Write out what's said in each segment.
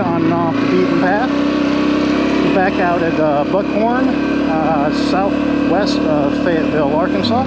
on and off the beaten path. We're back out at Buckhorn, southwest of Fayetteville, Arkansas,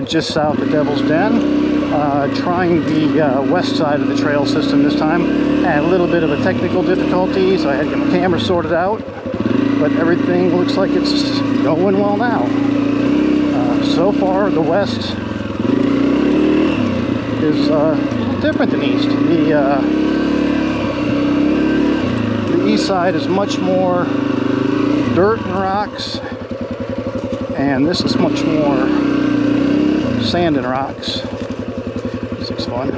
just south of Devil's Den. Trying the west side of the trail system this time. Had a little bit of a technical difficulty, so I had to get my camera sorted out, but everything looks like it's going well now. So far, the west is a little different than east. The east side is much more dirt and rocks, and this is much more sand and rocks. This is fun.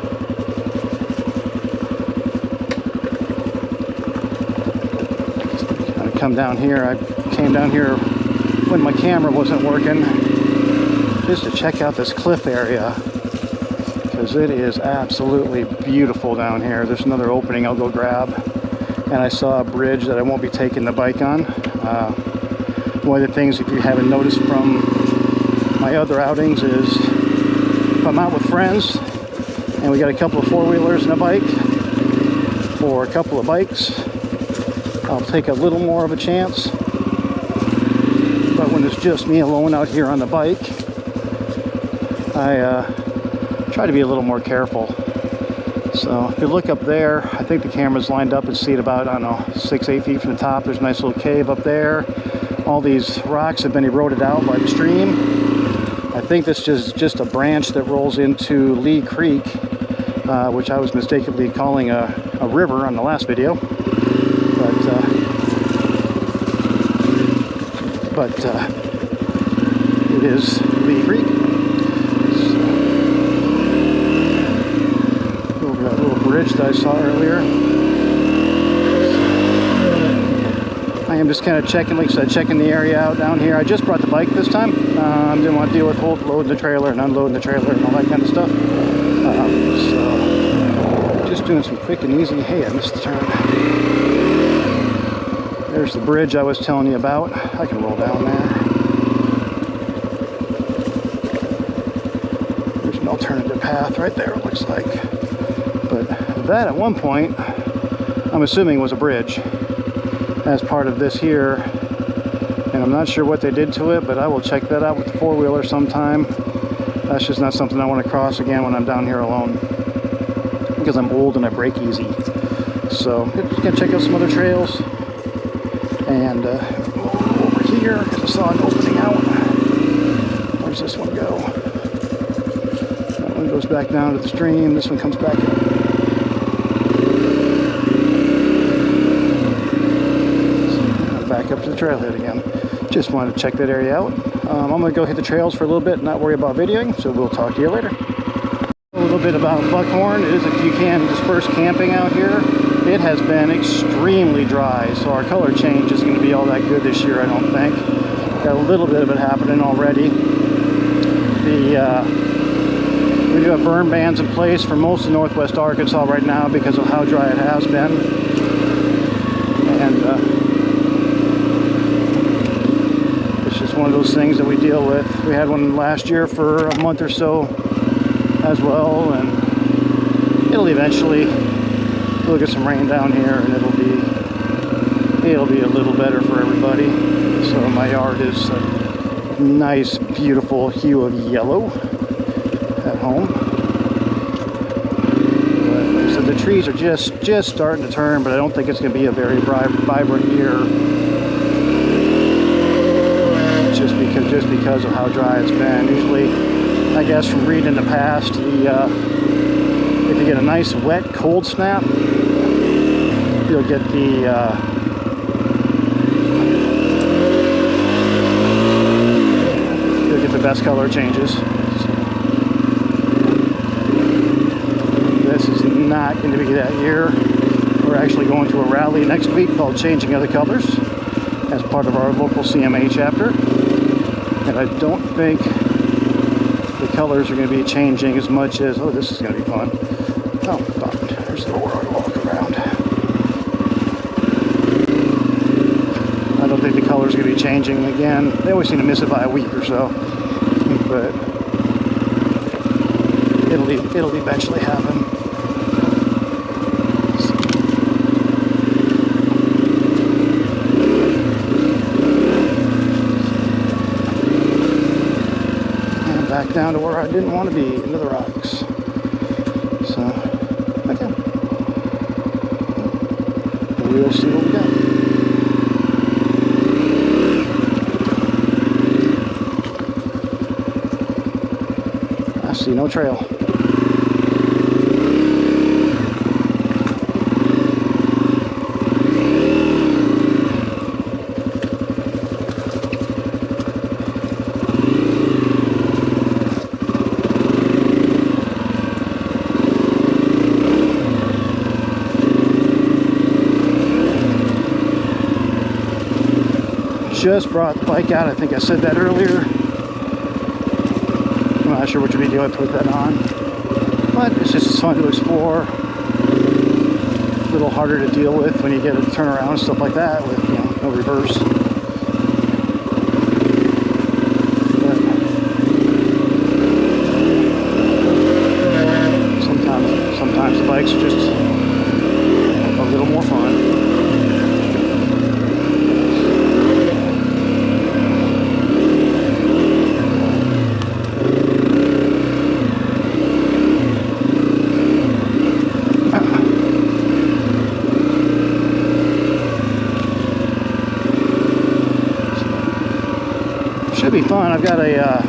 Kind of come down here. I came down here when my camera wasn't working, just to check out this cliff area, because it is absolutely beautiful down here. There's another opening I'll go grab, and I saw a bridge that I won't be taking the bike on. One of the things, if you haven't noticed from my other outings, is if I'm out with friends and we got a couple of four-wheelers and a bike, or a couple of bikes, I'll take a little more of a chance. But when it's just me alone out here on the bike, I try to be a little more careful. So if you look up there, I think the camera's lined up and see it about, I don't know, 6-8 feet from the top. There's a nice little cave up there. All these rocks have been eroded out by the stream. I think this is just a branch that rolls into Lee Creek, which I was mistakenly calling a river on the last video. But it is Lee Creek. So, over that little bridge that I saw earlier. I am just kind of checking, like I said, checking the area out down here. I just brought the bike this time. Didn't want to deal with loading the trailer and unloading the trailer and all that kind of stuff. So just doing some quick and easy. Hey, I missed the turn. There's the bridge I was telling you about. I can roll down there. There's an alternative path right there, it looks like. But that at one point, I'm assuming, was a bridge as part of this here. And I'm not sure what they did to it, but I will check that out with the four-wheeler sometime. That's just not something I want to cross again when I'm down here alone, because I'm old and I brake easy. So just gonna check out some other trails. And over here, because I saw an opening out. Where's this one go? That one goes back down to the stream. This one comes back up. So, back up to the trailhead again. Just wanted to check that area out. I'm going to go hit the trails for a little bit and not worry about videoing, so we'll talk to you later. A little bit about Buckhorn. It is if you can disperse camping out here. It has been extremely dry, so our color change isn't going to be all that good this year, I don't think. Got a little bit of it happening already. We do have burn bans in place for most of northwest Arkansas right now because of how dry it has been. And it's just one of those things that we deal with. We had one last year for a month or so as well, and it'll eventually, we'll get some rain down here and it'll be a little better for everybody. So my yard is a nice, beautiful hue of yellow at home. But like I said, the trees are just starting to turn, but I don't think it's going to be a very vibrant year. Just because of how dry it's been. Usually, I guess from reading in the past, if you get a nice wet cold snap, you'll get the best color changes. So, this is not going to be that year. We're actually going to a rally next week called Changing of the Colors as part of our local CMA chapter, and I don't think the colors are going to be changing as much as, oh, this is going to be fun. Oh, darn, there's the door I walk around. I don't think the colors are going to be changing again. They always seem to miss it by a week or so, but it'll eventually happen. down to where I didn't want to be, into the rocks. So, okay. We'll see what we got. I see no trail. Just brought the bike out. I think I said that earlier. I'm not sure which video I put that on, but it's just fun to explore. A little harder to deal with when you get a turn around and stuff like that with, you know, no reverse. But sometimes the bikes are just a little more fun. Should be fun. I've got a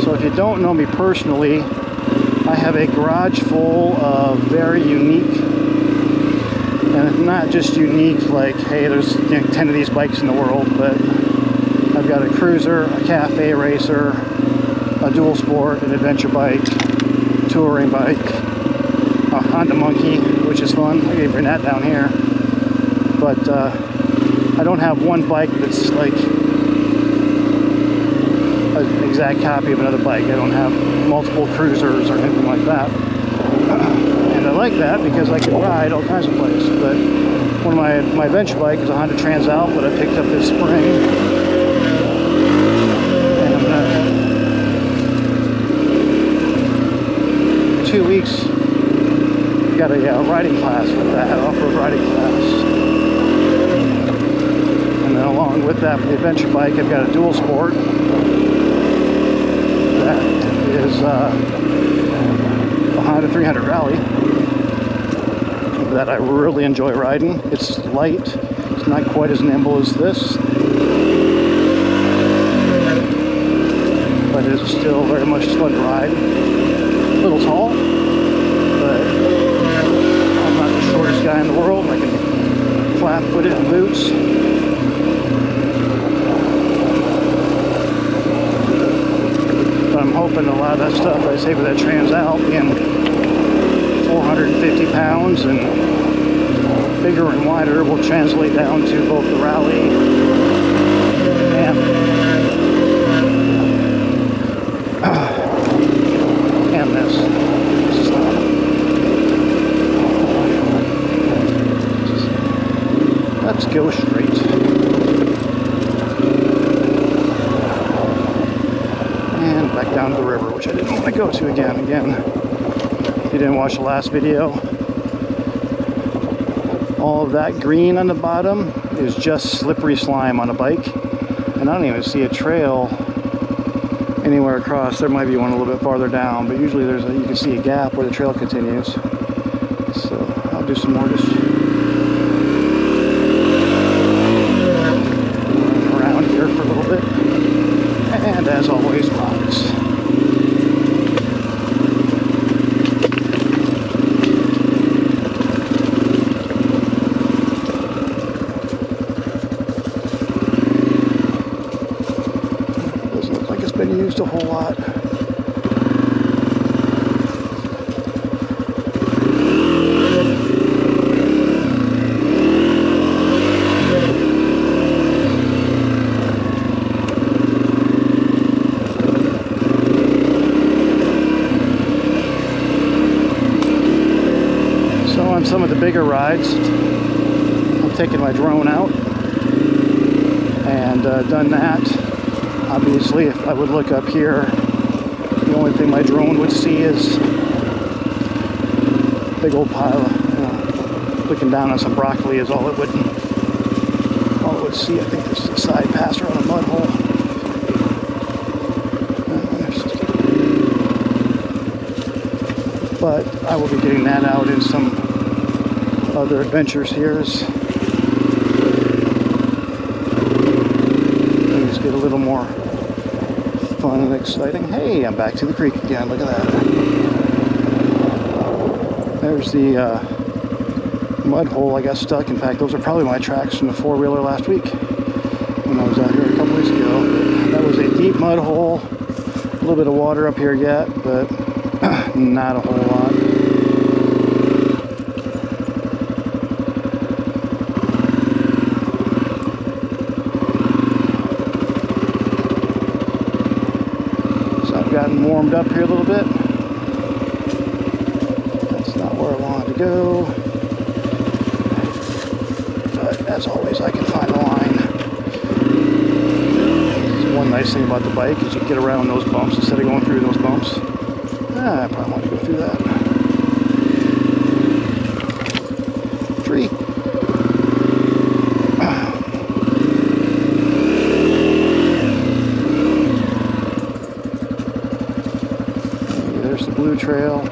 so if you don't know me personally, I have a garage full of very unique, and not just unique like, hey, there's 10 of these bikes in the world, but I've got a cruiser, a cafe racer, a dual sport, an adventure bike, touring bike, a Honda Monkey, which is fun. I can bring that down here, but I don't have one bike that's like an exact copy of another bike. I don't have multiple cruisers or anything like that. And I like that because I can ride all kinds of places. But one of my adventure bike is a Honda Transalp that I picked up this spring. And I'm gonna 2 weeks got a riding class with that, off-road riding class. And then along with that, for the adventure bike, I've got a dual sport. That is a Honda 300 Rally that I really enjoy riding. It's light, it's not quite as nimble as this, but it's still very much fun to ride. A little tall, but I'm not the shortest guy in the world. I can flat-footed in boots. I'm hoping a lot of that stuff I say with that Transalp being 450 pounds and bigger and wider will translate down to both the Rally and this. Let's go straight. Back down to the river, which I didn't want to go to again. If you didn't watch the last video, all of that green on the bottom is just slippery slime on a bike, and I don't even see a trail anywhere across. There might be one a little bit farther down, but usually you can see a gap where the trail continues. So I'll do some more just running around here for a little bit. And as always, rocks. Doesn't look like it's been used a whole lot. Some of the bigger rides, I've taken my drone out and done that. Obviously, if I would look up here, the only thing my drone would see is a big old pile of, looking down on some broccoli is all it would see. I think this is a side pass around a mud hole. There's But I will be getting that out in some other adventures here as things get a little more fun and exciting. Hey, I'm back to the creek again. Look at that. There's the mud hole I got stuck. In fact, those are probably my tracks from the four-wheeler last week when I was out here a couple weeks ago. But that was a deep mud hole. A little bit of water up here yet, but not a whole lot. So I've gotten warmed up here a little bit. That's not where I wanted to go. But as always, I can find the line. One nice thing about the bike is you get around those bumps instead of going through those bumps. I probably want to go through that. Tree. There's the blue trail.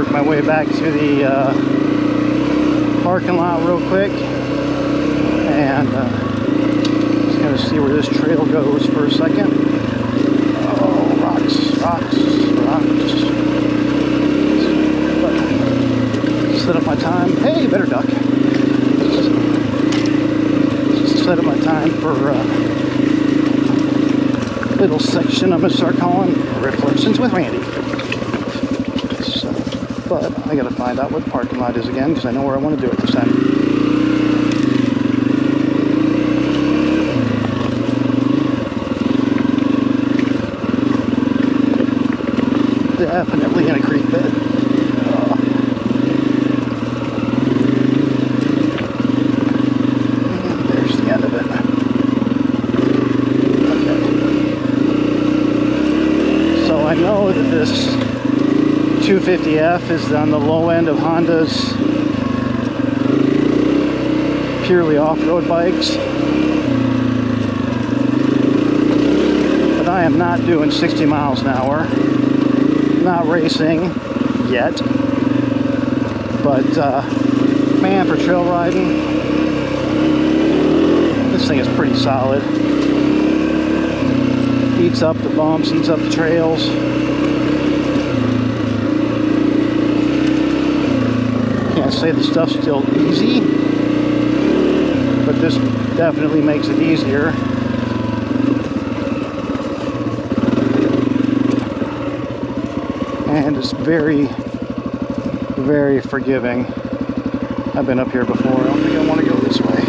My way back to the parking lot real quick and just gonna see where this trail goes for a second. Oh, rocks. Set up my time. Hey, better duck. Just set up my time for a little section I'm gonna start calling Reflections with Randy. But I gotta find out what the parking lot is again because I know where I want to do it this time. Definitely in a creek bed. And there's the end of it. Okay. So I know that this 250F is on the low end of Honda's purely off-road bikes. But I am not doing 60 miles an hour. Not racing yet. But man, for trail riding, this thing is pretty solid. Eats up the bumps, eats up the trails. Can't say the stuff's still easy, but this definitely makes it easier. And it's very, very forgiving. I've been up here before. I don't think I want to go this way.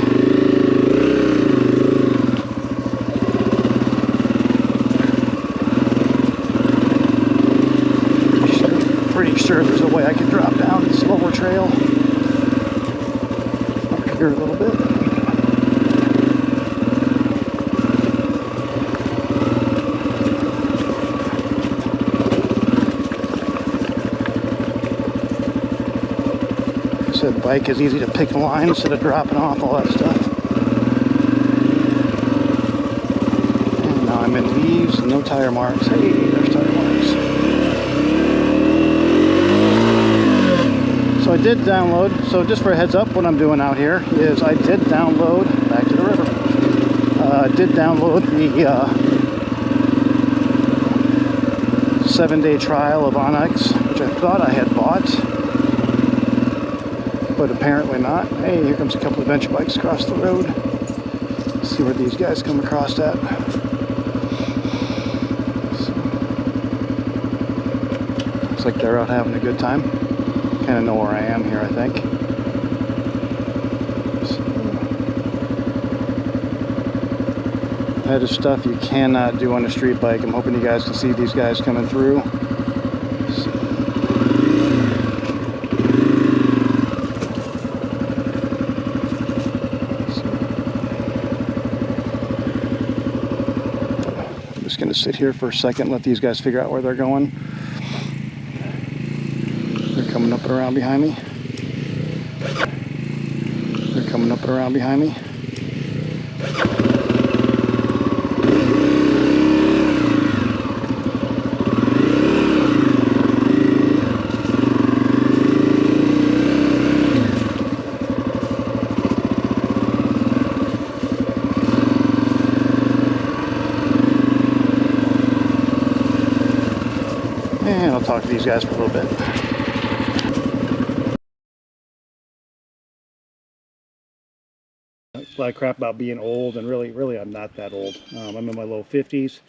Pretty sure there's a way I can drop down this lower trail up here a little bit. Like I said, the bike is easy to pick a line instead of dropping off all that stuff. And now I'm in leaves and no tire marks. Hey, there's tire marks. So I did download, so just for a heads up, what I'm doing out here is I did download, back to the river, I did download the 7-day trial of Onyx, which I thought I had bought, but apparently not. Hey, here comes a couple of adventure bikes across the road. Let's see where these guys come across at. Looks like they're out having a good time. Kind of know where I am here, I think. So, that is stuff you cannot do on a street bike. I'm hoping you guys can see these guys coming through. So, just going to sit here for a second, let these guys figure out where they're going. They're coming up and around behind me. They're coming up and around behind me. And I'll talk to these guys for a little bit. A lot of crap about being old, and really I'm not that old. I'm in my low 50s.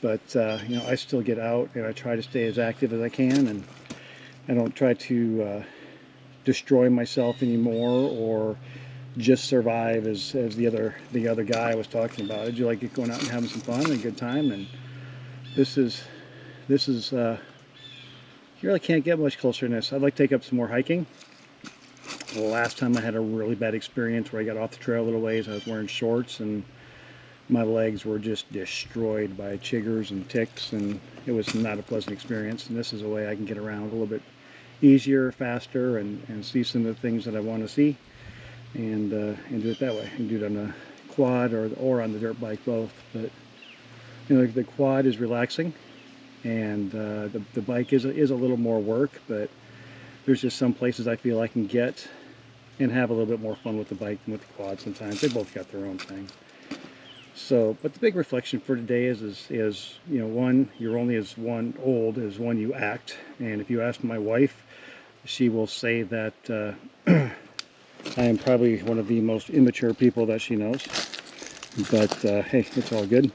But you know, I still get out and I try to stay as active as I can, and I don't try to destroy myself anymore or just survive as the other guy I was talking about. I do like going out and having some fun and a good time, and this is you really can't get much closer than this. I'd like to take up some more hiking. The last time I had a really bad experience where I got off the trail a little ways, I was wearing shorts and my legs were just destroyed by chiggers and ticks, and it was not a pleasant experience. And this is a way I can get around a little bit easier, faster, and see some of the things that I want to see, and do it that way. I can do it on a quad or on the dirt bike, both. But you know, the quad is relaxing, and the bike is a little more work, but there's just some places I feel I can get and have a little bit more fun with the bike than with the quad sometimes. They both got their own thing. So, but the big reflection for today is you know, one, you're only as old as one you act. And if you ask my wife, she will say that I am probably one of the most immature people that she knows. But hey, it's all good.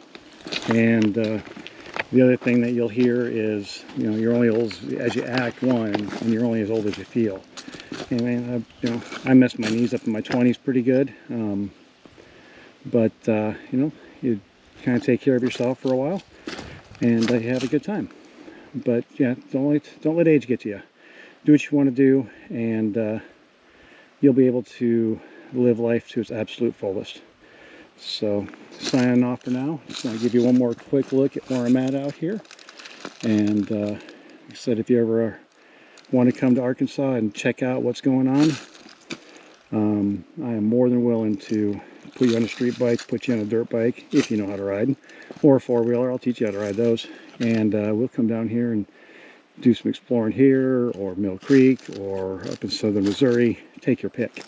And the other thing that you'll hear is, you know, you're only old as you act, one, and you're only as old as you feel. And man, you know, I messed my knees up in my 20s pretty good. But you know, you kind of take care of yourself for a while, and you have a good time. But yeah, don't let age get to you. Do what you want to do, and you'll be able to live life to its absolute fullest. So, signing off for now. Just want to give you one more quick look at where I'm at out here. And like I said, if you ever want to come to Arkansas and check out what's going on, I am more than willing to put you on a street bike, put you on a dirt bike, if you know how to ride, or a four-wheeler. I'll teach you how to ride those. And we'll come down here and do some exploring here, or Mill Creek, or up in southern Missouri. Take your pick.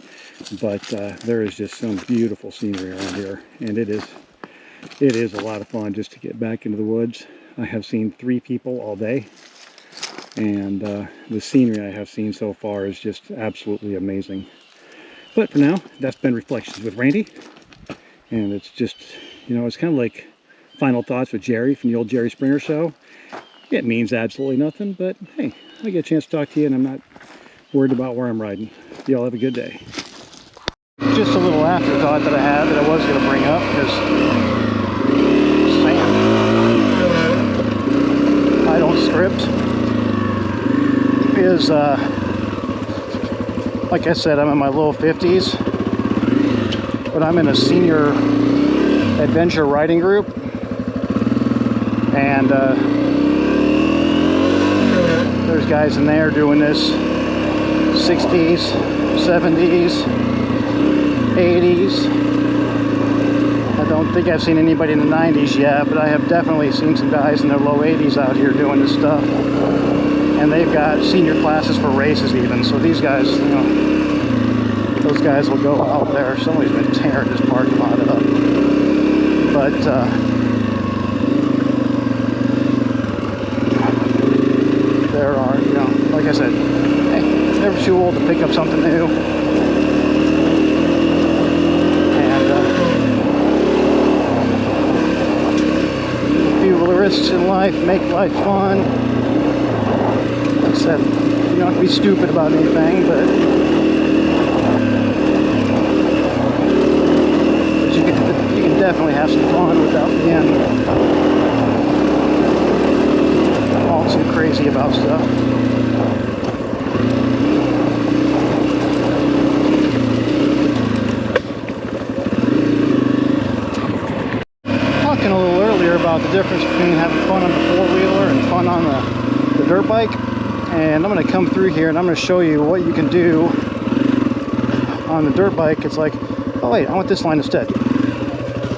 But there is just some beautiful scenery around here, and it is a lot of fun just to get back into the woods. I have seen 3 people all day, and the scenery I have seen so far is just absolutely amazing. But for now, that's been Reflections with Randy, and it's just, you know, it's kind of like final thoughts with Jerry from the old Jerry Springer show. It means absolutely nothing, but hey, I get a chance to talk to you, and I'm not worried about where I'm riding. Y'all have a good day. Just a little afterthought that I had that I was going to bring up, because I don't script, is like I said, I'm in my low 50s, but I'm in a senior adventure riding group, and there's guys in there doing this 60s, 70s, 80s. I don't think I've seen anybody in the 90s yet, but I have definitely seen some guys in their low 80s out here doing this stuff. And they've got senior classes for races even. So these guys, you know, those guys will go out there. Somebody's been tearing this parking lot up. But there are, you know, like I said, hey, it's never too old to pick up something new. Risks in life make life fun. Like I said, you don't have to be stupid about anything, but you can definitely have some fun without being all too crazy about stuff. the difference between having fun on the four-wheeler and fun on the dirt bike. And I'm going to come through here and I'm going to show you what you can do on the dirt bike. It's like, oh wait, I want this line instead.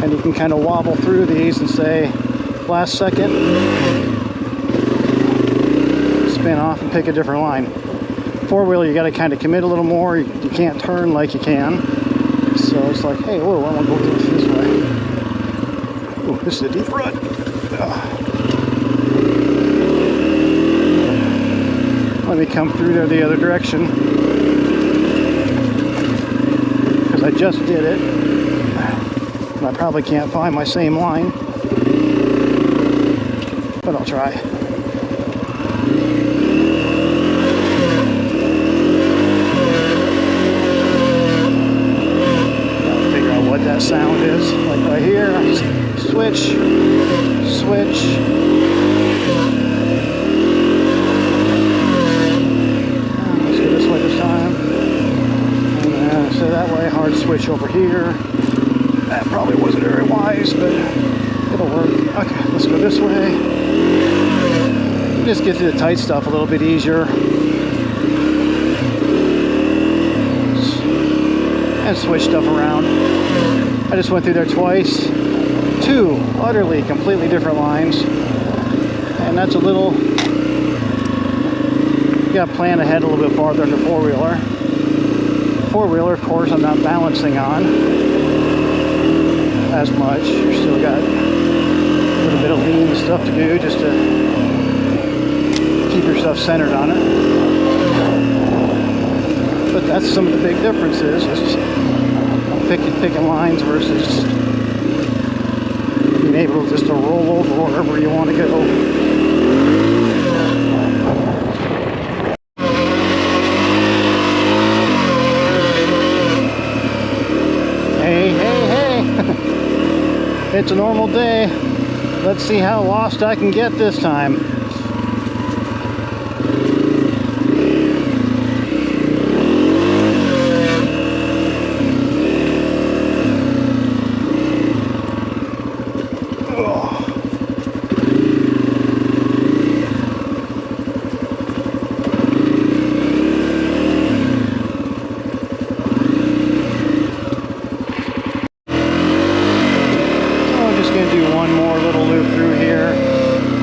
And you can kind of wobble through these and say, last second, spin off and pick a different line. Four-wheeler, you got to kind of commit a little more. You can't turn like you can. So it's like, hey, whoa, I want to go this way. Ooh, this is a deep rut. Let me come through there the other direction, because I just did it, and I probably can't find my same line, but I'll try. Gotta figure out what that sound is. Like right here, switch, switch. So that way, hard switch over here. That probably wasn't very wise, but it'll work. Okay, let's go this way. Just get through the tight stuff a little bit easier. And switch stuff around. I just went through there twice. Two utterly, completely different lines. And that's a little, you gotta plan ahead a little bit farther in the four-wheeler. Four-wheeler, of course, I'm not balancing on as much. You still got a little bit of lean stuff to do just to keep yourself centered on it. But that's some of the big differences, just picking lines versus being able just to roll over wherever you want to go. It's a normal day. Let's see how lost I can get this time.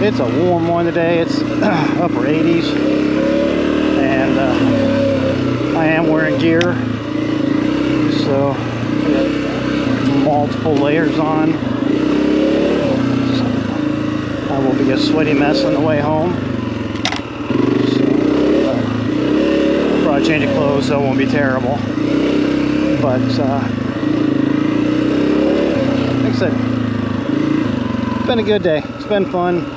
It's a warm one today. It's upper 80s, and I am wearing gear, so I got multiple layers on. So I will be a sweaty mess on the way home. So I'll probably change of clothes, so it won't be terrible. But like I said, it's been a good day. It's been fun.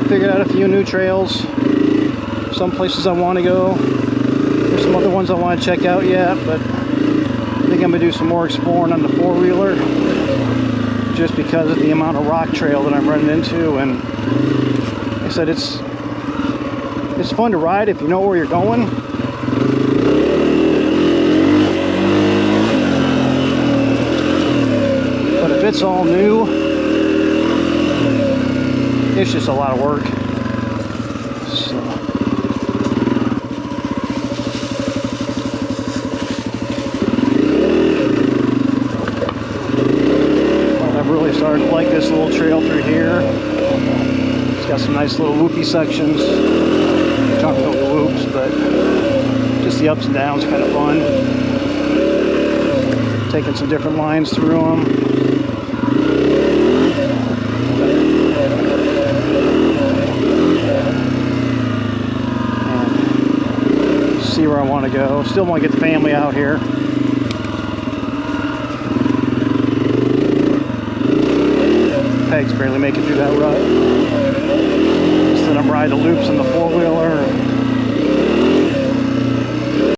Figured out a few new trails, some places I want to go. There's some other ones I want to check out yet, but I think I'm going to do some more exploring on the four-wheeler just because of the amount of rock trail that I'm running into. And like I said, it's fun to ride if you know where you're going. But if it's all new, it's just a lot of work. So I've really started to like this little trail through here. It's got some nice little loopy sections. Chunk of the loops, but just the ups and downs kind of fun. Taking some different lines through them. See where I want to go. Still want to get the family out here. Peg's barely making it through that rut. So then I'm riding the loops in the four-wheeler.